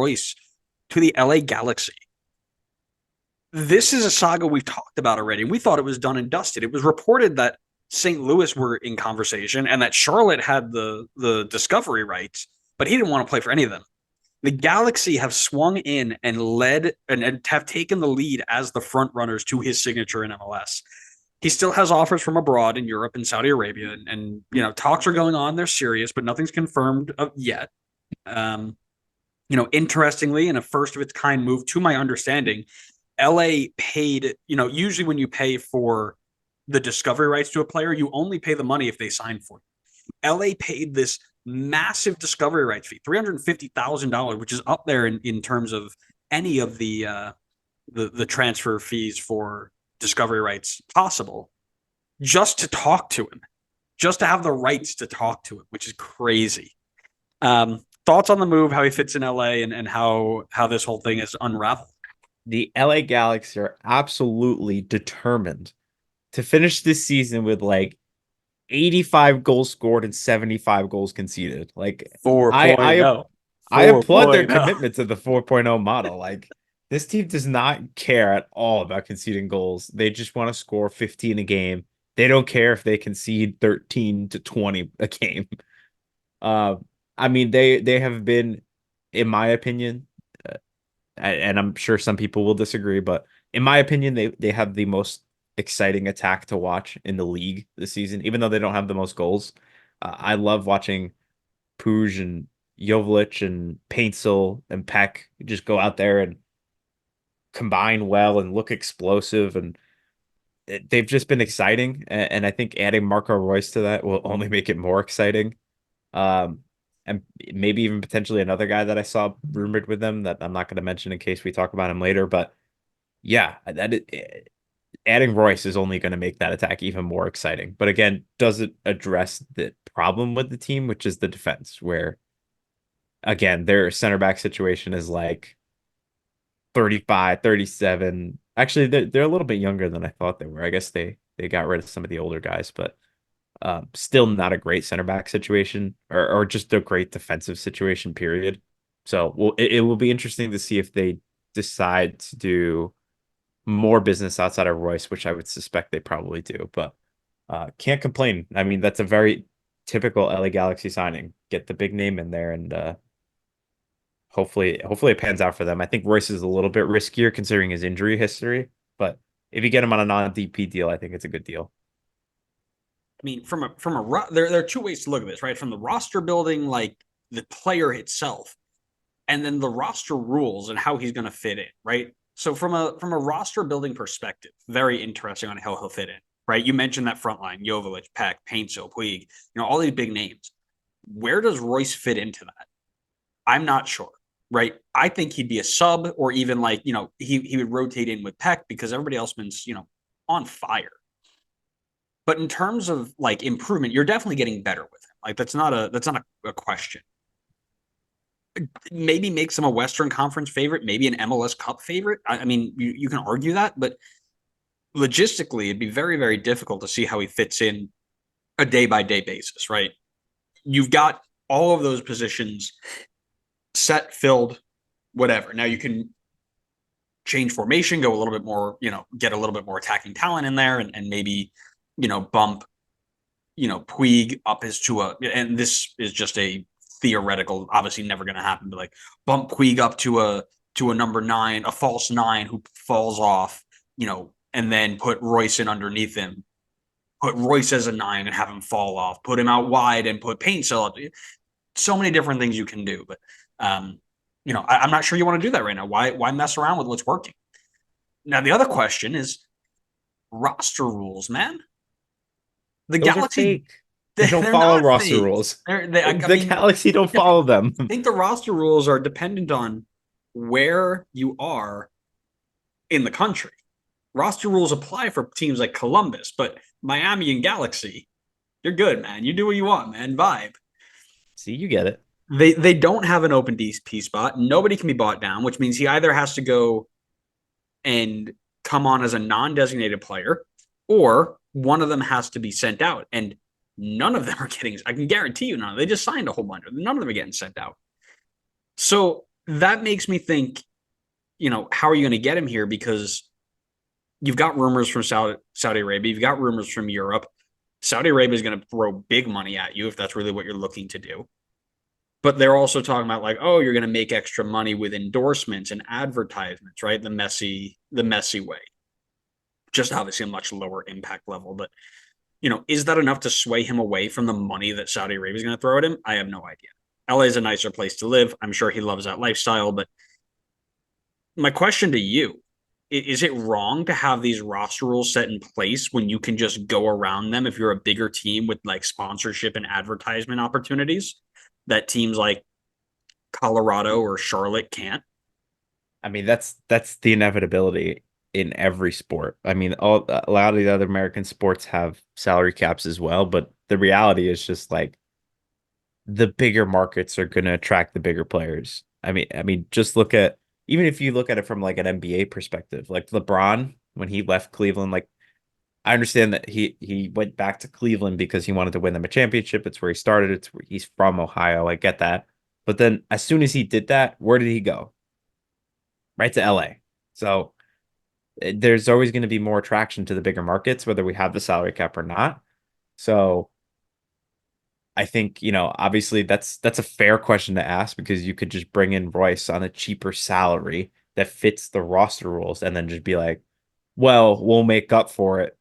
Royce to the LA Galaxy. This is a saga we've talked about already. We thought it was done and dusted. It was reported that St. Louis were in conversation and that Charlotte had the discovery rights, but he didn't want to play for any of them. The Galaxy have swung in and led and have taken the lead as the front runners to his signature in MLS. He still has offers from abroad in Europe and Saudi Arabia, and talks are going on. They're serious, but nothing's confirmed yet. Interestingly, in a first of its kind move, to my understanding, LA paid. Usually when you pay for the discovery rights to a player, you only pay the money if they sign for you. LA paid this massive discovery rights fee, $350,000, which is up there in terms of any of the transfer fees for discovery rights possible, just to talk to him, just to have the rights to talk to him, which is crazy. Thoughts on the move, how he fits in LA, and how this whole thing is unraveled? The LA Galaxy are absolutely determined to finish this season with like 85 goals scored and 75 goals conceded. Like I 4.0. I applaud their 4.0. commitment to the 4.0 model. Like this team does not care at all about conceding goals. They just want to score 15 a game. They don't care if they concede 13 to 20 a game. Uh, I mean, they have been, in my opinion, and I'm sure some people will disagree, but in my opinion, they have the most exciting attack to watch in the league this season, even though they don't have the most goals. I love watching Puig and Jovic and Paintsel and Peck just go out there and combine well and look explosive, and they've just been exciting. And I think adding Marco Reus to that will only make it more exciting. Um, and maybe even potentially another guy that I saw rumored with them that I'm not going to mention in case we talk about him later. But yeah, adding Royce is only going to make that attack even more exciting. But again, does it address the problem with the team, which is the defense, where again, their center back situation is like 35, 37. Actually, they're a little bit younger than I thought they were. I guess they got rid of some of the older guys, but still not a great center back situation or just a great defensive situation, period. So it will be interesting to see if they decide to do more business outside of Royce, which I would suspect they probably do. But can't complain. I mean, that's a very typical LA Galaxy signing. Get the big name in there, and hopefully it pans out for them. I think Royce is a little bit riskier considering his injury history, but if you get him on a non-DP deal, I think it's a good deal. I mean, there are two ways to look at this, right? From the roster building, like the player itself, and then the roster rules and how he's going to fit in, right? So from a roster building perspective, very interesting on how he'll fit in, right? You mentioned that front line: Jovic, Peck, Paintsel, Puig, all these big names. Where does Royce fit into that? I'm not sure, right? I think he'd be a sub, or even like he would rotate in with Peck because everybody else been on fire. But in terms of like improvement, you're definitely getting better with him. Like that's not a question. Maybe makes him a Western Conference favorite, maybe an MLS Cup favorite. I mean, you can argue that, but logistically, it'd be very, very difficult to see how he fits in a day by day basis, right? You've got all of those positions set, filled, whatever. Now you can change formation, go a little bit more, get a little bit more attacking talent in there, and maybe, bump, Puig up as to and this is just a theoretical, obviously never going to happen, but like bump Puig up to a number 9, a false 9 who falls off, and then put Royce in underneath him, put Royce as a 9 and have him fall off, put him out wide and put Paintsell up. So many different things you can do, but I'm not sure you want to do that right now. Why mess around with what's working? Now the other question is roster rules, man. The Those are Galaxy, fake. They don't they're follow not roster fake. rules. I The mean, Galaxy don't follow them. I think the roster rules are dependent on where you are in the country. Roster rules apply for teams like Columbus, but Miami and Galaxy, you're good, man. You do what you want, man. Vibe. See, you get it. They don't have an open DP spot. Nobody can be bought down, which means he either has to go and come on as a non-designated player, or one of them has to be sent out. And none of them are getting. I can guarantee you, none. They just signed a whole bunch. None of them are getting sent out. So that makes me think, how are you going to get him here? Because you've got rumors from Saudi Arabia, you've got rumors from Europe. Saudi Arabia is going to throw big money at you if that's really what you're looking to do. But they're also talking about like, oh, you're going to make extra money with endorsements and advertisements, right? The messy way. Just obviously a much lower impact level. But, is that enough to sway him away from the money that Saudi Arabia is going to throw at him? I have no idea. LA is a nicer place to live. I'm sure he loves that lifestyle. But my question to you, is it wrong to have these roster rules set in place when you can just go around them if you're a bigger team with like sponsorship and advertisement opportunities that teams like Colorado or Charlotte can't? I mean, that's the inevitability in every sport. I mean, a lot of the other American sports have salary caps as well, but the reality is just like the bigger markets are going to attract the bigger players. I mean, just look at even if you look at it from like an NBA perspective, like LeBron when he left Cleveland, like I understand that he went back to Cleveland because he wanted to win them a championship. It's where he started. It's where he's from Ohio. I get that. But then as soon as he did that, where did he go? Right to LA. So there's always going to be more attraction to the bigger markets, whether we have the salary cap or not. So I think, obviously that's a fair question to ask because you could just bring in Royce on a cheaper salary that fits the roster rules and then just be like, well, we'll make up for it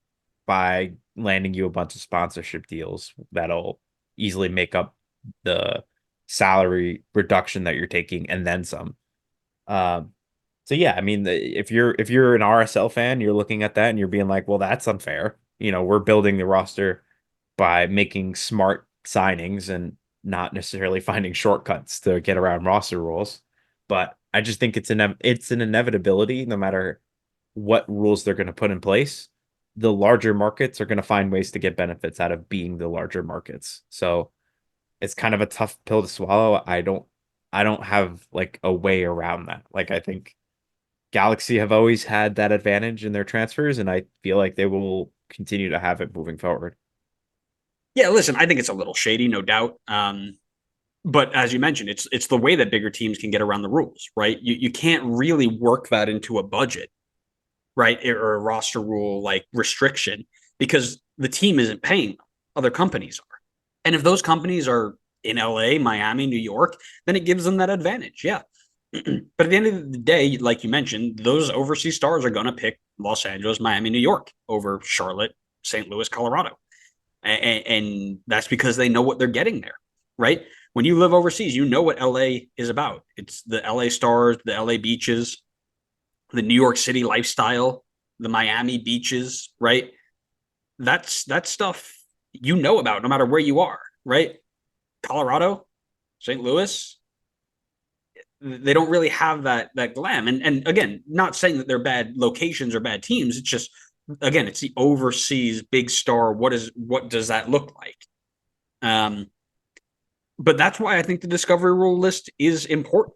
by landing you a bunch of sponsorship deals that'll easily make up the salary reduction that you're taking and then some. Um, so yeah, I mean, if you're an RSL fan, you're looking at that and you're being like, well, that's unfair. We're building the roster by making smart signings and not necessarily finding shortcuts to get around roster rules. But I just think it's an inevitability no matter what rules they're going to put in place. The larger markets are going to find ways to get benefits out of being the larger markets. So it's kind of a tough pill to swallow. I don't have like a way around that. Like I think Galaxy have always had that advantage in their transfers, and I feel like they will continue to have it moving forward. Yeah, listen, I think it's a little shady, no doubt. But as you mentioned, it's the way that bigger teams can get around the rules, right? You can't really work that into a budget, right, or a roster rule like restriction because the team isn't paying them; other companies are. And if those companies are in LA, Miami, New York, then it gives them that advantage. Yeah. But at the end of the day, like you mentioned, those overseas stars are going to pick Los Angeles, Miami, New York over Charlotte, St. Louis, Colorado. And that's because they know what they're getting there, right? When you live overseas, you know what LA is about. It's the LA stars, the LA beaches, the New York City lifestyle, the Miami beaches, right? That's stuff you know about no matter where you are, right? Colorado, St. Louis, they don't really have that glam. And again, not saying that they're bad locations or bad teams. It's just again, it's the overseas big star. What does that look like? Um, but that's why I think the discovery rule list is important.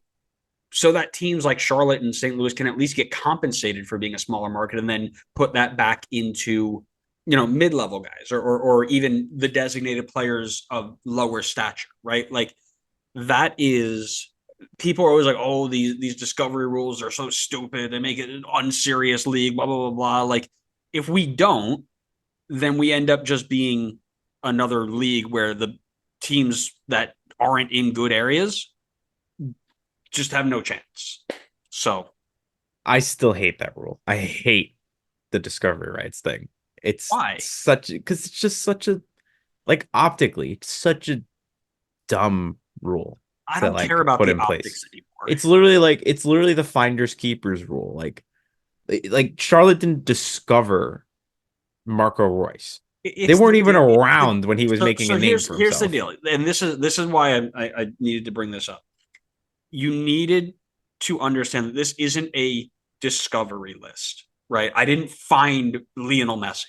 So that teams like Charlotte and St. Louis can at least get compensated for being a smaller market and then put that back into mid-level guys or even the designated players of lower stature, right? Like that is people are always like, oh, these discovery rules are so stupid. They make it an unserious league, blah, blah, blah, blah. Like, if we don't, then we end up just being another league where the teams that aren't in good areas just have no chance. So I still hate that rule. I hate the discovery rights thing. It's why? such because it's just such a like optically, it's such a dumb rule I to don't care like about put the in place. optics anymore. It's literally the finders keepers rule. Like Charlotte didn't discover Marco Reus. They It's weren't even the around when he was so making a so name here's for here's the himself. deal, and this is why I needed to bring this up. You needed to understand that this isn't a discovery list, right? I didn't find Lionel Messi.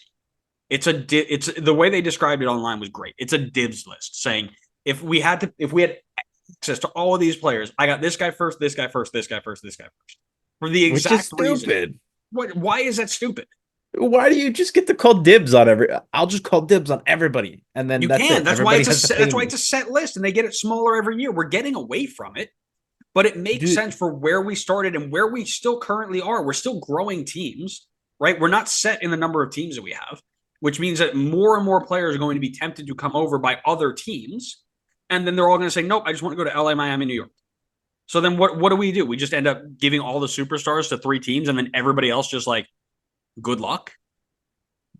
It's the way they described it online was great. It's a dibs list saying if we had access to all of these players, I got this guy first, this guy first, this guy first, this guy first. For the Which is exact reason. stupid. Why is that stupid? Why do you just get to call dibs on I'll just call dibs on everybody, and then You that's can. it. Everybody has to pay That's why it's me. a set list and they get it smaller every year. We're getting away from it. but it makes Dude, sense for where we started and where we still currently are. We're still growing teams, right? We're not set in the number of teams that we have, which means that more and more players are going to be tempted to come over by other teams. And then they're all going to say, nope, I just want to go to LA, Miami, New York. So then what do? We just end up giving all the superstars to three teams and then everybody else just like, good luck.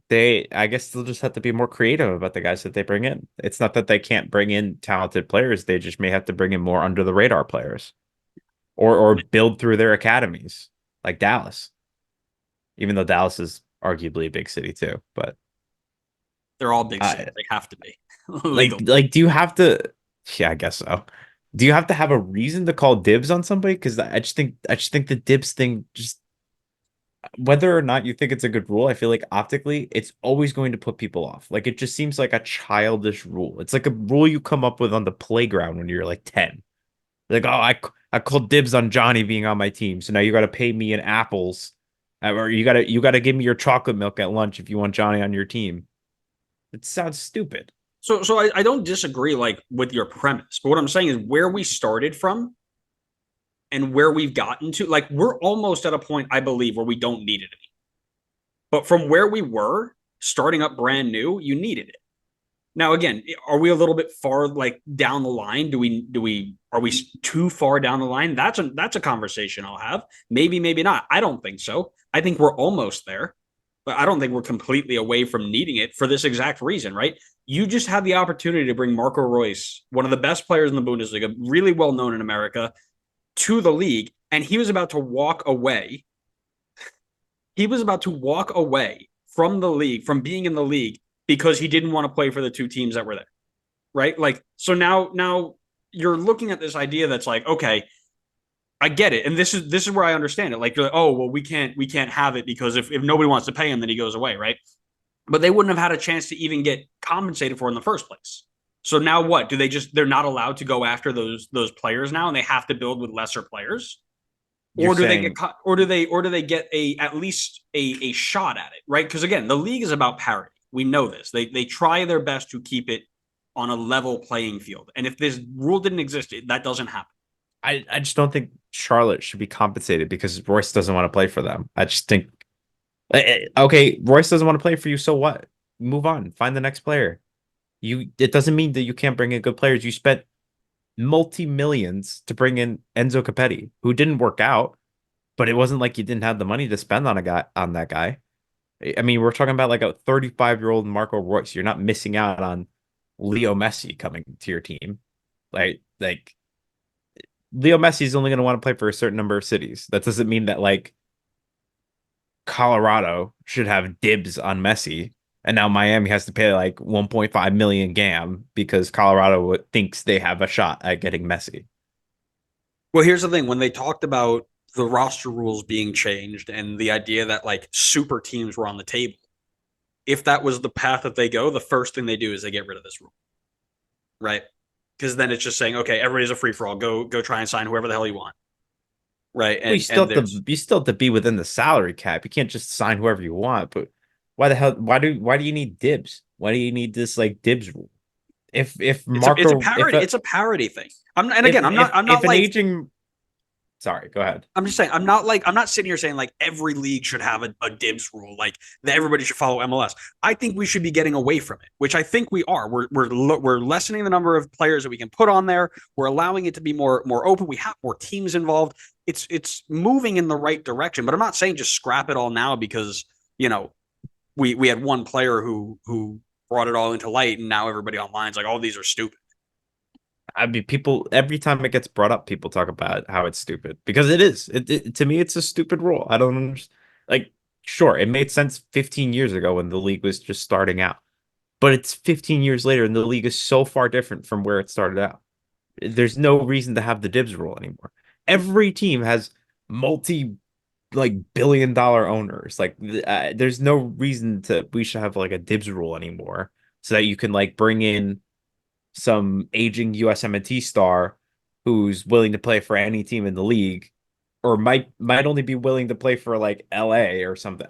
I guess they'll just have to be more creative about the guys that they bring in. It's not that they can't bring in talented players. They just may have to bring in more under the radar players or build through their academies like Dallas, even though Dallas is arguably a big city too. But They're all big uh, cities. They have to be legal. do you have to? Yeah, I guess so. Do you have to have a reason to call dibs on somebody? Because I just think the dibs thing, just whether or not you think it's a good rule, I feel like optically it's always going to put people off. Like it just seems like a childish rule. It's like a rule you come up with on the playground when you're like 10. Like, oh, I called dibs on Johnny being on my team, so now you got to pay me in apples, or you got to give me your chocolate milk at lunch if you want Johnny on your team. It sounds stupid. So I don't disagree like with your premise, but what I'm saying is where we started from and where we've gotten to, like we're almost at a point, I believe, where we don't need it anymore. But from where we were starting up brand new, you needed it. Now, again, are we a little bit far like down the line? Are we too far down the line? That's a conversation I'll have. Maybe, maybe not. I don't think so. I think we're almost there, but I don't think we're completely away from needing it for this exact reason, right? You just had the opportunity to bring Marco Reus, one of the best players in the Bundesliga, really well known in America, to the league, and he was about to walk away. He was about to walk away from the league, from being in the league, because he didn't want to play for the two teams that were there. Right? Like, so now you're looking at this idea that's like, okay, I get it. And this is where I understand it. Like you're like, oh, well, we can't have it because if nobody wants to pay him, then he goes away, right? But they wouldn't have had a chance to even get compensated for in the first place. So now what? Do they just they're not allowed to go after those players now and they have to build with lesser players? You're Or do they get saying or do they get a at least a shot at it, right? Because again, the league is about parity. We know this. They try their best to keep it on a level playing field. And if this rule didn't exist, that doesn't happen. I just don't think Charlotte should be compensated because Royce doesn't want to play for them. I just think okay, Royce doesn't want to play for you, so what? Move on, find the next player. It doesn't mean that you can't bring in good players. You spent multi millions to bring in Enzo Capetti, who didn't work out, but it wasn't like you didn't have the money to spend on that guy. I mean, we're talking about like a 35-year-old Marco Reus. You're not missing out on Leo Messi coming to your team. Like Leo Messi is only going to want to play for a certain number of cities. That doesn't mean that like Colorado should have dibs on Messi. And now Miami has to pay like 1.5 million GAM because Colorado thinks they have a shot at getting Messi. Well, here's the thing: when they talked about the roster rules being changed and the idea that like super teams were on the table, if that was the path that they go, the first thing they do is they get rid of this rule, right? Because then it's just saying, okay, everybody's a free for all. Go try and sign whoever the hell you want, right? Well, And there's you still have to be within the salary cap. You can't just sign whoever you want. But why the hell? Why do you need dibs? Why do you need this like dibs rule? If it's a Marco parody. It's a parody thing. I'm and again, I'm if not an like aging sorry, go ahead. I'm just saying I'm not sitting here saying like every league should have a dibs rule, like that everybody should follow MLS. I think we should be getting away from it, which I think we are. We're lessening the number of players that we can put on there. We're allowing it to be more open. We have more teams involved. It's moving in the right direction, but I'm not saying just scrap it all now because you know we had one player who brought it all into light, and now everybody online is like, oh, these are stupid. I mean, people every time it gets brought up, people talk about how it's stupid because it is. To me, it's a stupid rule. I don't understand. Like, sure, it made sense 15 years ago when the league was just starting out, but it's 15 years later, and the league is so far different from where it started out. There's no reason to have the dibs rule anymore. Every team has multi like billion-dollar owners. Like, there's no reason to we should have like a dibs rule anymore, so that you can like bring in some aging USMNT star who's willing to play for any team in the league or might only be willing to play for like LA or something.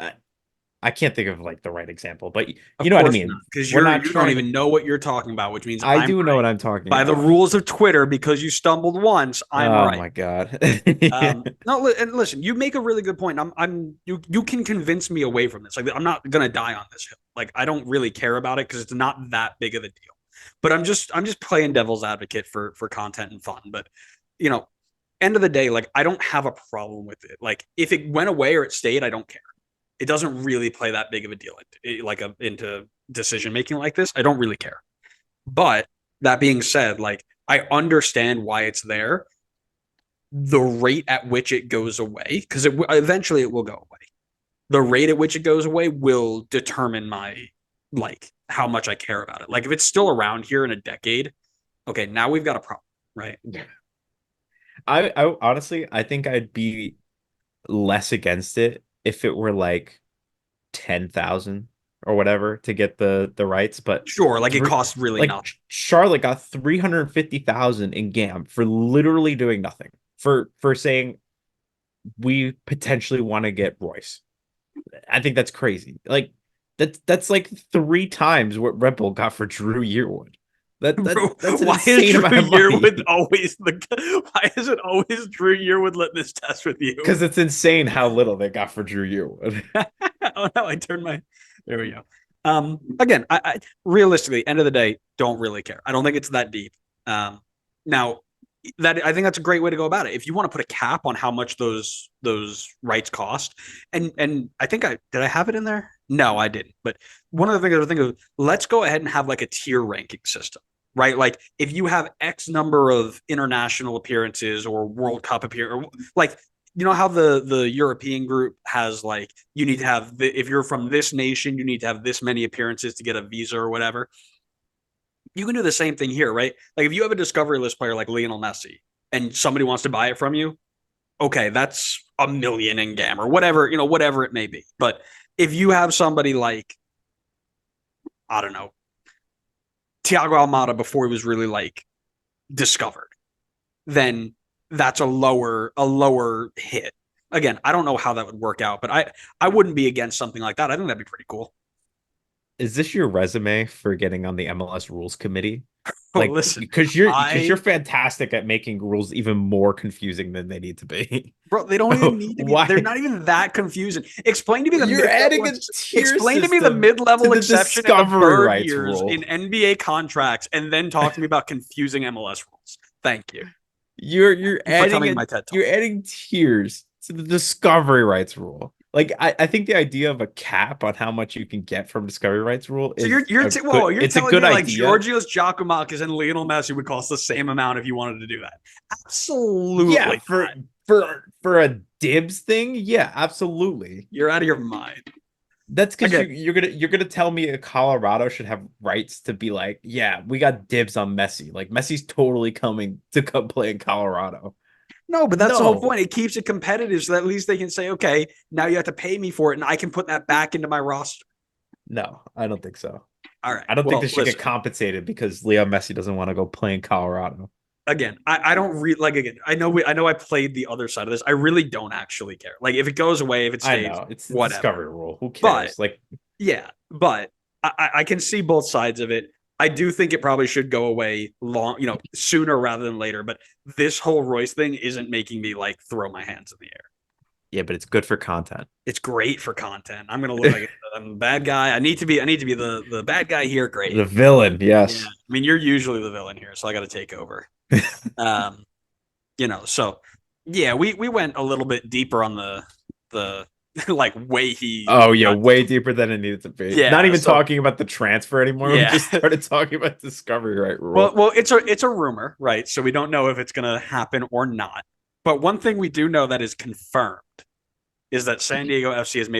I can't think of like the right example, but you Of know what I course not, mean. because We're not you don't trying to. even know what you're talking about, which means I I'm do know right. what I'm talking By the about. rules of Twitter, because you stumbled once, I'm Oh right. my god. No, and listen, you make a really good point. You can convince me away from this. Like, I'm not gonna die on this hill. Like, I don't really care about it because it's not that big of a deal. But I'm just playing devil's advocate for content and fun. But you know, end of the day, like, I don't have a problem with it. Like, if it went away or it stayed, I don't care. It doesn't really play that big of a deal into decision making like this. I don't really care. But that being said, like, I understand why it's there. The rate at which it goes away, because eventually it will go away. The rate at which it goes away will determine my, like, how much I care about it. Like, if it's still around here in a decade, okay, now we've got a problem, right? I honestly, I think I'd be less against it if it were like 10,000 or whatever to get the rights, but Sure, like, it three costs really like nothing. Charlotte got 350,000 in GAM for literally doing nothing. For saying we potentially want to get Royce. I think that's crazy. Like that's like three times what Red Bull got for Drew Yearwood. Bro, That's an why is insane amount Drew of Yearwood money. always why is it always Drew Yearwood let this test with you? Because it's insane how little they got for Drew Yearwood. Oh no, I turned my there we go. Again, I realistically, end of the day, don't really care. I don't think it's that deep. Now that I think that's a great way to go about it. If you want to put a cap on how much those rights cost, and I think I have it in there? No, I didn't. But one of the things I was thinking of, let's go ahead and have like a tier ranking system, right? Like, if you have X number of international appearances or World Cup appearance, like, you know how the European group has, like, you need to have if you're from this nation, you need to have this many appearances to get a visa or whatever. You can do the same thing here, right? Like, if you have a discovery list player like Lionel Messi and somebody wants to buy it from you, okay, that's a million in GAM or whatever, whatever it may be. But if you have somebody like, I don't know, Thiago Almada before he was really, like, discovered, then that's a lower hit. Again, I don't know how that would work out, but I wouldn't be against something like that. I think that'd be pretty cool. Is this your resume for getting on the MLS rules committee? Oh, Like listen, because you're I fantastic at making rules even more confusing than they need to be. bro, they don't even need to be. They're Why? not even that confusing. Explain to me the You're mid-level. adding a tier Explain to me the system to mid-level the exception and the discovery bird rights years rule. in NBA contracts, and then talk to me about confusing MLS rules. Thank you. You're Thank you for adding coming to my TED Talk. you're adding tiers to the discovery rights rule. Like I think the idea of a cap on how much you can get from discovery rights rule So is a whoa, good you're it's a telling good me like idea. Georgios Giacomakis and Lionel Messi would cost the same amount if you wanted to do that? Yeah, Absolutely for not. for a dibs thing, yeah, absolutely. You're out of your mind. That's because Again, you're gonna tell me a Colorado should have rights to be like, yeah, we got dibs on Messi. Like Messi's totally coming to come play in Colorado. no, but that's the whole No, point. It keeps it competitive so that at least they can say, okay, now you have to pay me for it, and I can put that back into my roster. no, I don't think so. All right. I don't think they Well, should get listen. compensated because Leo Messi doesn't want to go play in Colorado. Again, I don't like, again. I know I played the other side of this. I really don't actually care. Like, if it goes away, if it I stays, know it's the whatever. discovery rule. Who But cares? Like, yeah, but I can see both sides of it. I do think it probably should go away sooner rather than later. But this whole Royce thing isn't making me, like, throw my hands in the air. yeah, but it's good for content. It's great for content. I'm gonna look like I'm a bad guy. I need to be. the bad guy here. Great. The villain, Yeah. yes. I mean, you're usually the villain here, so I got to take over. Um, so yeah, we went a little bit deeper on the like, way he Oh yeah, got. way deeper than it needed to be. Not Yeah. even So talking about the transfer anymore. We yeah. just started talking about discovery right Well, rule. it's a rumor, right? So we don't know if it's gonna happen or not. But one thing we do know that is confirmed is that San Diego FC has made